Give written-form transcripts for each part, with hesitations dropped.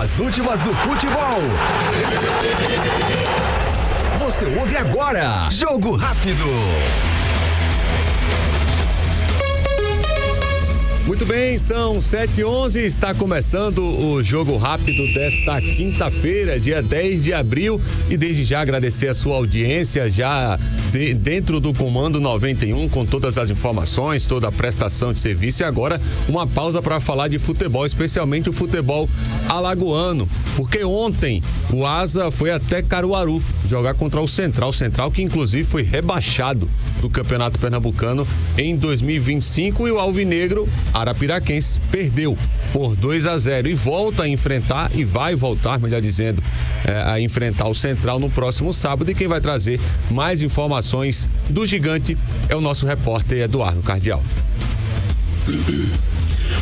As últimas do futebol. Você ouve agora. Jogo Rápido. Muito bem, são 7h11, está começando o Jogo Rápido desta quinta-feira, dia 10 de abril, e desde já agradecer a sua audiência, já dentro do Comando 91, com todas as informações, toda a prestação de serviço, e agora uma pausa para falar de futebol, especialmente o futebol alagoano, porque ontem o Asa foi até Caruaru jogar contra o Central que inclusive foi rebaixado do Campeonato Pernambucano em 2025, e o Alvinegro Arapiraquense perdeu por 2-0 e volta a enfrentar, e vai voltar, melhor dizendo, a enfrentar o Central no próximo sábado. E quem vai trazer mais informações do gigante é o nosso repórter Eduardo Cardial.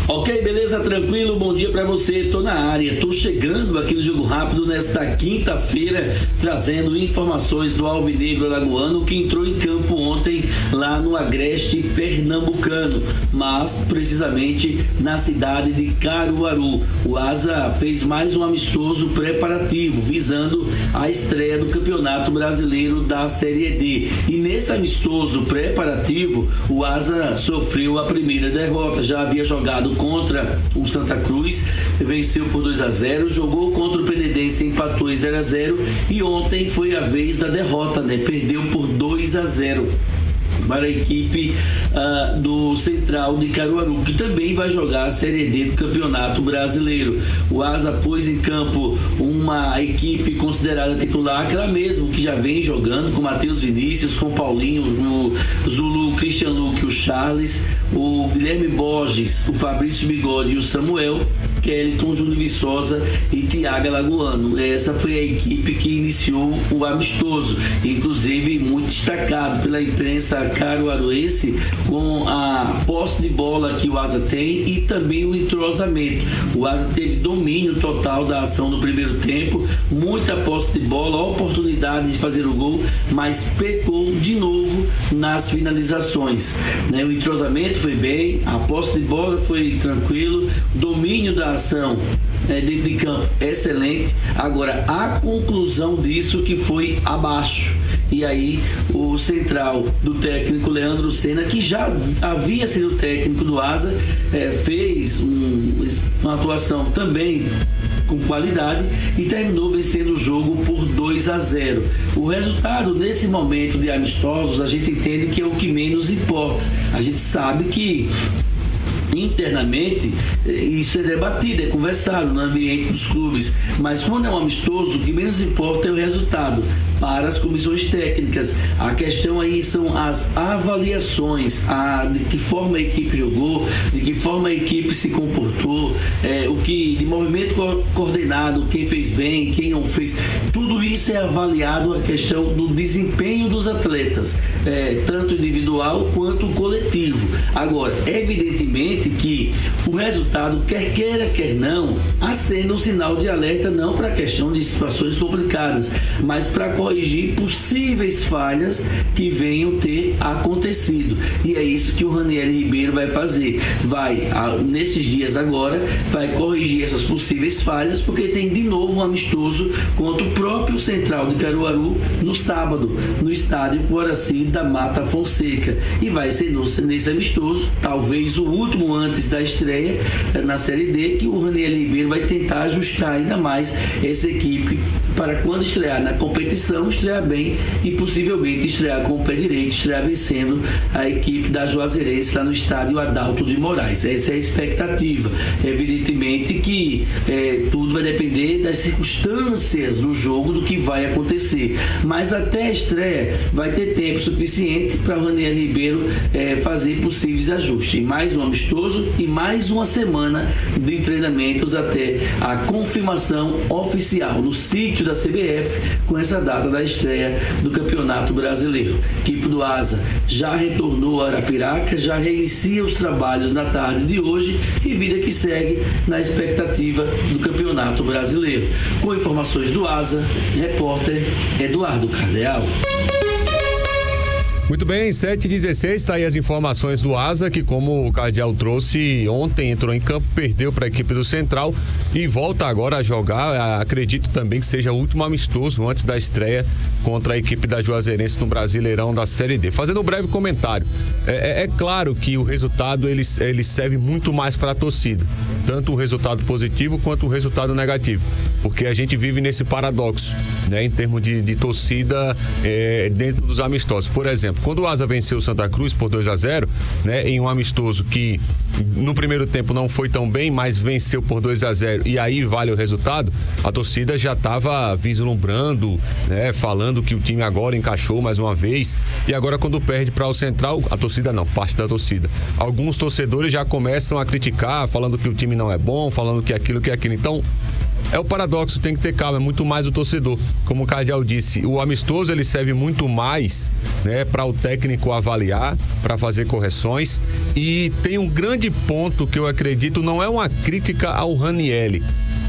Ok, beleza, tranquilo, bom dia pra você, tô na área, tô chegando aqui no Jogo Rápido nesta quinta-feira, trazendo informações do Alvinegro Alagoano, que entrou em campo ontem lá no Agreste Pernambucano, mas precisamente na cidade de Caruaru. O Asa fez mais um amistoso preparativo, visando a estreia do Campeonato Brasileiro da Série D. E nesse amistoso preparativo, o Asa sofreu a primeira derrota, já havia jogado contra o Santa Cruz, venceu por 2-0, jogou contra o Penedense, empatou em 0-0, e ontem foi a vez da derrota, né? Perdeu por 2-0 para a equipe do Central de Caruaru, que também vai jogar a Série D do Campeonato Brasileiro. O Asa pôs em campo uma equipe considerada titular, aquela mesmo que já vem jogando, com Matheus Vinícius, com Paulinho, o Zulu, Christian Luque, o Charles, o Guilherme Borges, o Fabrício Bigode e o Samuel, Kellyton, Júnior Viçosa e Thiago Alagoano. Essa foi a equipe que iniciou o amistoso, inclusive muito destacado pela imprensa caruaruense, com a posse de bola que o Asa tem e também o entrosamento. O Asa teve domínio total da ação no primeiro tempo, muita posse de bola, oportunidade de fazer o gol, mas pecou de novo nas finalizações, né? O entrosamento foi bem, a posse de bola foi tranquilo, domínio da ação dentro de campo excelente. Agora a conclusão disso que foi abaixo, e aí o Central do técnico Leandro Senna, que já havia sido técnico do Asa, fez uma atuação também com qualidade e terminou vencendo o jogo por 2-0. O resultado nesse momento de amistosos, a gente entende que é o que menos importa. A gente sabe que internamente isso é debatido, é conversado no ambiente dos clubes, mas quando é um amistoso, o que menos importa é o resultado para as comissões técnicas. A questão aí são as avaliações, de que forma a equipe jogou, de que forma a equipe se comportou, o que de movimento coordenado, quem fez bem, quem não fez, tudo isso é avaliado, a questão do desempenho dos atletas, tanto individual quanto coletivo. Agora, evidentemente que o resultado, quer queira, quer não, acenda um sinal de alerta, não para a questão de situações complicadas, mas para corrigir possíveis falhas que venham ter acontecido. E é isso que o Raniel Ribeiro vai fazer. Nesses dias agora, vai corrigir essas possíveis falhas, porque tem de novo um amistoso contra o próprio Central de Caruaru no sábado, no estádio Guaraci da Mata Fonseca. E vai ser nesse amistoso, talvez o último antes da estreia na Série D, que o Raniel Ribeiro vai tentar ajustar ainda mais essa equipe para quando estrear na competição, estrear bem e possivelmente estrear com o pé direito, estrear vencendo a equipe da Juazeirense lá no estádio Adalto de Moraes. Essa é a expectativa. Evidentemente que tudo vai depender das circunstâncias do jogo, do que vai acontecer, mas até a estreia vai ter tempo suficiente para o Raniel Ribeiro fazer possíveis ajustes. Mais um amistoso e mais uma semana de treinamentos até a confirmação oficial no sítio da CBF com essa data da estreia do Campeonato Brasileiro. A equipe do Asa já retornou a Arapiraca, já reinicia os trabalhos na tarde de hoje e vida que segue na expectativa do Campeonato Brasileiro. Com informações do Asa, repórter Eduardo Cardeal. Muito bem, 7h16, está aí as informações do Asa, que como o Cardial trouxe, ontem entrou em campo, perdeu para a equipe do Central e volta agora a jogar. Acredito também que seja o último amistoso antes da estreia contra a equipe da Juazeirense no Brasileirão da Série D. Fazendo um breve comentário, é claro que o resultado ele serve muito mais para a torcida, tanto o resultado positivo quanto o resultado negativo, porque a gente vive nesse paradoxo, né, em termos de torcida dentro dos amistosos. Por exemplo, quando o Asa venceu o Santa Cruz por 2-0, né, em um amistoso que no primeiro tempo não foi tão bem, mas venceu por 2-0 e aí vale o resultado, a torcida já estava vislumbrando, né, falando que o time agora encaixou mais uma vez. E agora quando perde para o Central, a torcida não, parte da torcida, alguns torcedores já começam a criticar, falando que o time não é bom, falando que aquilo, que aquilo. Então é o paradoxo, tem que ter calma, é muito mais o torcedor. Como o Cardial disse, o amistoso ele serve muito mais, né, para o técnico avaliar, para fazer correções. E tem um grande ponto que eu acredito, não é uma crítica ao Ranieri,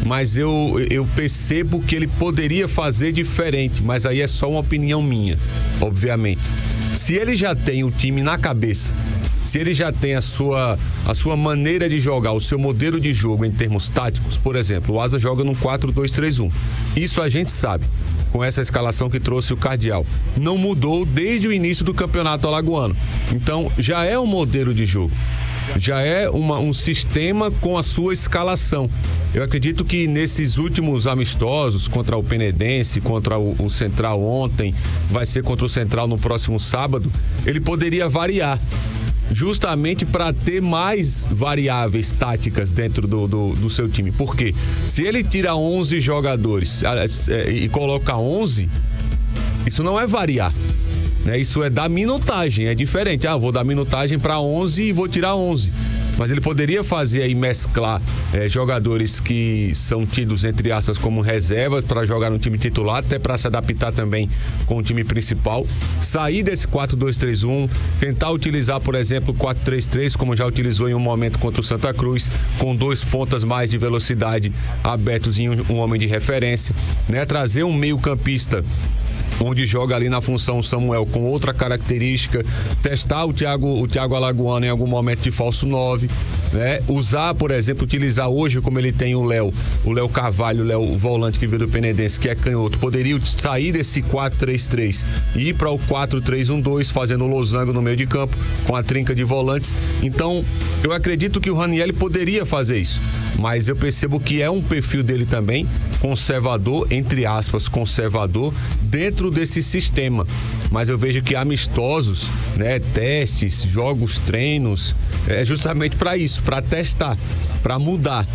mas eu percebo que ele poderia fazer diferente, mas aí é só uma opinião minha, obviamente. Se ele já tem o time na cabeça, se ele já tem a sua maneira de jogar, o seu modelo de jogo em termos táticos, por exemplo, o Asa joga num 4-2-3-1. Isso a gente sabe, com essa escalação que trouxe o Cardial. Não mudou desde o início do campeonato alagoano. Então, já é um modelo de jogo. Já é um sistema com a sua escalação. Eu acredito que nesses últimos amistosos, contra o Penedense, contra o Central ontem, vai ser contra o Central no próximo sábado, ele poderia variar, justamente para ter mais variáveis táticas dentro do seu time. Por quê? Se ele tira 11 jogadores e coloca 11, isso não é variar, né? Isso é dar minutagem, é diferente. Vou dar minutagem para 11 e vou tirar 11. Mas ele poderia fazer aí, mesclar jogadores que são tidos, entre aspas, como reservas para jogar no time titular, até para se adaptar também com o time principal. Sair desse 4-2-3-1, tentar utilizar, por exemplo, o 4-3-3, como já utilizou em um momento contra o Santa Cruz, com 2 pontas mais de velocidade abertos em um homem de referência, né? Trazer um meio-campista onde joga ali na função Samuel com outra característica, testar o Thiago Alagoano em algum momento de falso 9, né? Usar, por exemplo, utilizar hoje como ele tem o Léo Carvalho, o volante que veio do Penedense, que é canhoto, poderia sair desse 4-3-3 e ir para o 4-3-1-2, fazendo o losango no meio de campo, com a trinca de volantes. Então, eu acredito que o Ranieri poderia fazer isso, mas eu percebo que é um perfil dele também, conservador, entre aspas, conservador, dentro desse sistema. Mas eu vejo que amistosos, né, testes, jogos, treinos, é justamente para isso, para testar, para mudar,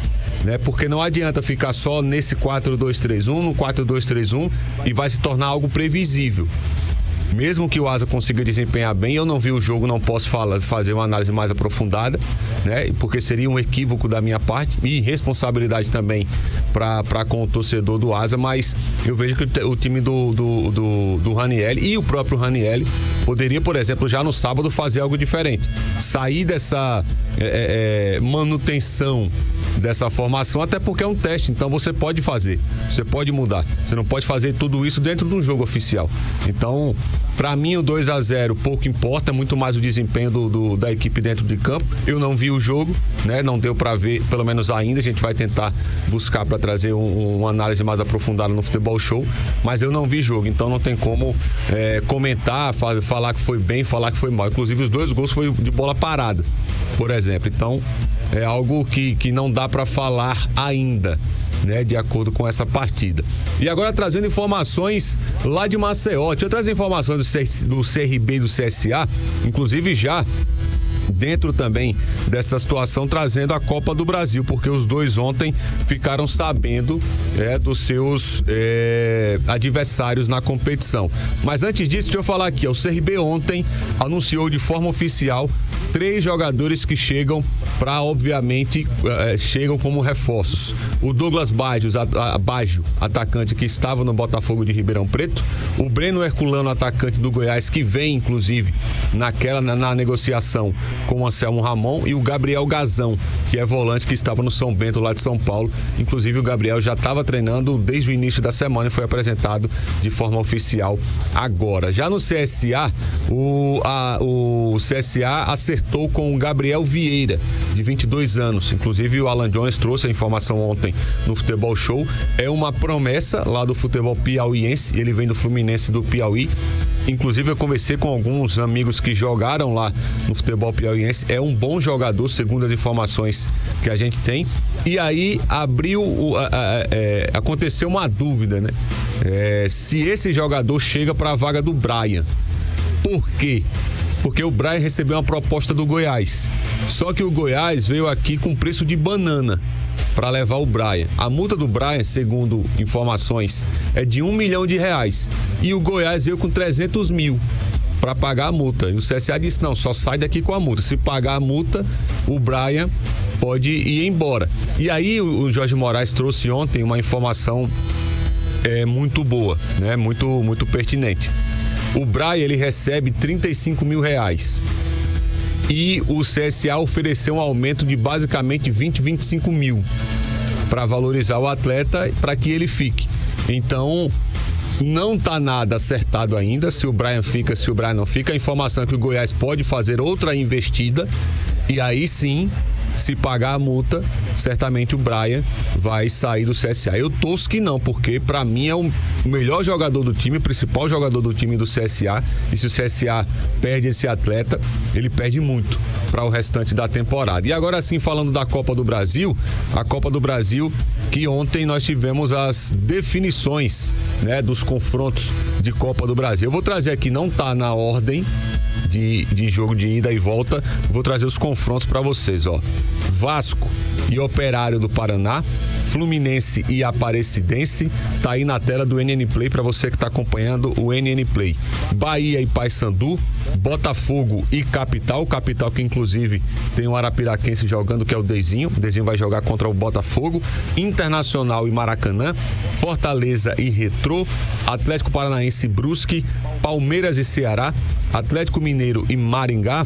né? Porque não adianta ficar só nesse 4-2-3-1, no 4-2-3-1 e vai se tornar algo previsível. Mesmo que o Asa consiga desempenhar bem, eu não vi o jogo, não posso fazer uma análise mais aprofundada, né? Porque seria um equívoco da minha parte e responsabilidade também para com o torcedor do Asa, mas eu vejo que o time do Ranieri e o próprio Ranieri poderia, por exemplo, já no sábado fazer algo diferente. Sair dessa manutenção dessa formação, até porque é um teste, então você pode fazer, você pode mudar, você não pode fazer tudo isso dentro de um jogo oficial. Então, para mim o 2-0 pouco importa, muito mais o desempenho da equipe dentro de campo. Eu não vi o jogo, né? Não deu para ver, pelo menos ainda. A gente vai tentar buscar para trazer uma análise mais aprofundada no Futebol Show, mas eu não vi jogo, então não tem como comentar, falar que foi bem, falar que foi mal. Inclusive os 2 gols foi de bola parada, por exemplo. Então é algo que não dá para falar ainda, né, de acordo com essa partida. E agora trazendo informações lá de Maceió. Deixa eu trazer informações do CRB e do CSA, inclusive já dentro também dessa situação, trazendo a Copa do Brasil, porque os dois ontem ficaram sabendo dos seus adversários na competição. Mas antes disso, deixa eu falar aqui, o CRB ontem anunciou de forma oficial 3 jogadores que chegam obviamente, chegam como reforços. O Douglas Baggio, atacante que estava no Botafogo de Ribeirão Preto, o Breno Herculano, atacante do Goiás, que vem inclusive na negociação com o Anselmo Ramon e o Gabriel Gazão, que é volante que estava no São Bento lá de São Paulo. Inclusive o Gabriel já estava treinando desde o início da semana e foi apresentado de forma oficial agora. Já no CSA, o CSA acertou com o Gabriel Vieira, de 22 anos. Inclusive o Alan Jones trouxe a informação ontem no Futebol Show. É uma promessa lá do futebol piauiense, ele vem do Fluminense do Piauí. Inclusive eu conversei com alguns amigos que jogaram lá no futebol piauiense. É um bom jogador, segundo as informações que a gente tem. E aí aconteceu uma dúvida, né? Se esse jogador chega para a vaga do Brian. Por quê? Porque o Brian recebeu uma proposta do Goiás. Só que o Goiás veio aqui com preço de banana para levar o Brian. A multa do Brian, segundo informações, é de R$1 milhão. E o Goiás veio com 300 mil para pagar a multa. E o CSA disse, não, só sai daqui com a multa. Se pagar a multa, o Brian pode ir embora. E aí o Jorge Moraes trouxe ontem uma informação muito boa, né? Muito pertinente. O Brian, ele recebe R$35 mil. E o CSA ofereceu um aumento de basicamente 25 mil para valorizar o atleta para que ele fique. Então, não está nada acertado ainda se o Brian fica, se o Brian não fica. A informação é que o Goiás pode fazer outra investida e aí sim, se pagar a multa, certamente o Brian vai sair do CSA. Eu torço que não, porque para mim é o melhor jogador do time, o principal jogador do time do CSA. E se o CSA perde esse atleta, ele perde muito para o restante da temporada. E agora sim, falando da Copa do Brasil, a Copa do Brasil, que ontem nós tivemos as definições, né, dos confrontos de Copa do Brasil. Eu vou trazer aqui, não tá na ordem de jogo de ida e volta, vou trazer os confrontos para vocês, ó. Vasco e Operário do Paraná, Fluminense e Aparecidense, tá aí na tela do NN Play para você que tá acompanhando o NN Play. Bahia e Paysandu, Botafogo e Capital que inclusive tem o Arapiraquense jogando, que é o Dezinho vai jogar contra o Botafogo, Internacional e Maracanã, Fortaleza e Retrô, Atlético Paranaense e Brusque, Palmeiras e Ceará, Atlético Mineiro e Maringá,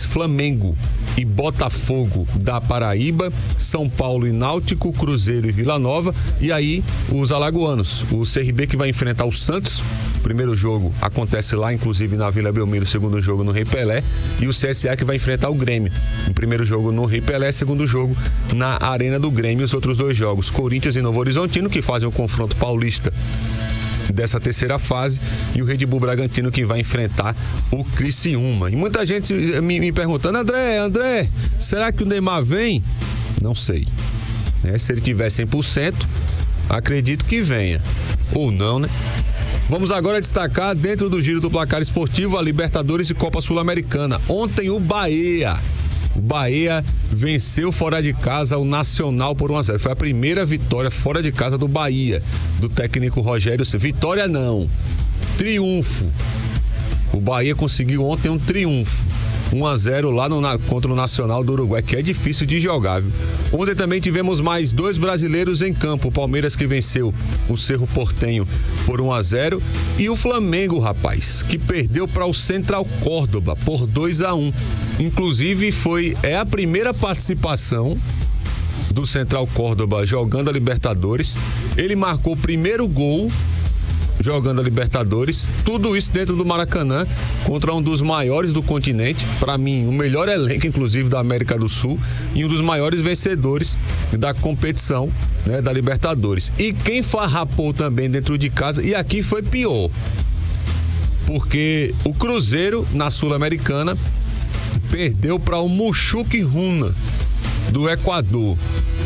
Flamengo e Botafogo da Paraíba, São Paulo e Náutico, Cruzeiro e Vila Nova, e aí os alagoanos, o CRB que vai enfrentar o Santos, o primeiro jogo acontece lá, inclusive na Vila Belmiro, segundo jogo no Rei Pelé, e o CSA que vai enfrentar o Grêmio, o primeiro jogo no Rei Pelé, segundo jogo na Arena do Grêmio. Os outros dois jogos, Corinthians e Novo Horizontino, que fazem o confronto paulista dessa terceira fase, e o Red Bull Bragantino que vai enfrentar o Criciúma. E muita gente me perguntando, André, será que o Neymar vem? Não sei, né? Se ele tiver 100%, acredito que venha, ou não, né? Vamos agora destacar dentro do giro do placar esportivo a Libertadores e Copa Sul-Americana. Ontem o Bahia venceu fora de casa o Nacional por 1-0. Foi a primeira vitória fora de casa do Bahia, do técnico Rogério. Vitória não, triunfo. O Bahia conseguiu ontem um triunfo, 1-0 lá contra o Nacional do Uruguai, que é difícil de jogar, viu? Ontem também tivemos mais 2 brasileiros em campo. O Palmeiras que venceu o Cerro Porteño por 1-0 e o Flamengo, rapaz, que perdeu para o Central Córdoba por 2-1. Inclusive é a primeira participação do Central Córdoba jogando a Libertadores. Ele marcou o primeiro gol jogando a Libertadores, tudo isso dentro do Maracanã, contra um dos maiores do continente, para mim o melhor elenco inclusive da América do Sul e um dos maiores vencedores da competição, né, da Libertadores. E quem farrapou também dentro de casa, e aqui foi pior, porque o Cruzeiro na Sul-Americana perdeu para o Mushuc Runa do Equador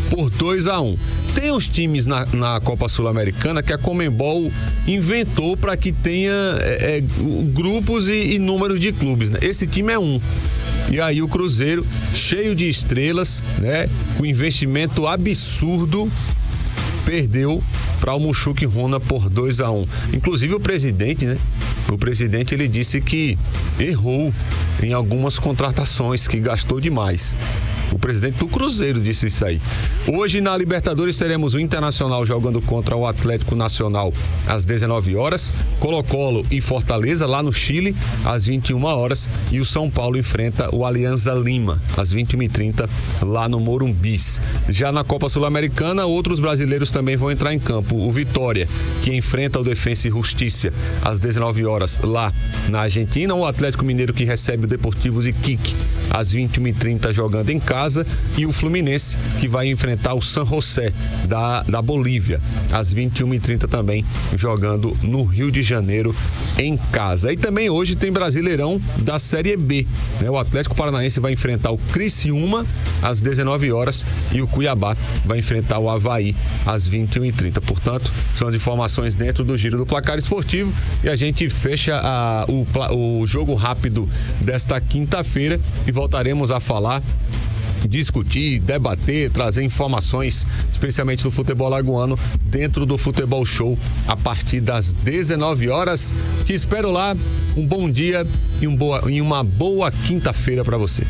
por 2-1. Tem os times na Copa Sul-Americana que a Conmebol inventou para que tenha grupos e números de clubes, né? Esse time é um. E aí o Cruzeiro, cheio de estrelas, né, com investimento absurdo, perdeu para o Mushuc Runa por 2-1. Inclusive o presidente, né? O presidente, ele disse que errou em algumas contratações, que gastou demais. O presidente do Cruzeiro disse isso aí. Hoje, na Libertadores, teremos o Internacional jogando contra o Atlético Nacional às 19 horas, Colo-Colo e Fortaleza, lá no Chile, às 21 horas, e o São Paulo enfrenta o Alianza Lima, às 21h30, lá no Morumbis. Já na Copa Sul-Americana, outros brasileiros também vão entrar em campo. O Vitória, que enfrenta o Defensa e Justiça, às 19 horas, lá na Argentina. O Atlético Mineiro, que recebe o Deportivos Iquique, às 21h30, jogando em casa. E o Fluminense, que vai enfrentar o San José, da Bolívia, às 21h30 também, jogando no Rio de Janeiro, em casa. E também hoje tem Brasileirão da Série B, né? O Atlético Paranaense vai enfrentar o Criciúma às 19 horas e o Cuiabá vai enfrentar o Avaí às 21h30. Portanto, são as informações dentro do Giro do Placar Esportivo, e a gente fecha o jogo rápido desta quinta-feira e voltaremos a falar, discutir, debater, trazer informações, especialmente do futebol alagoano, dentro do Futebol Show, a partir das 19 horas. Te espero lá. Um bom dia e uma boa quinta-feira para você.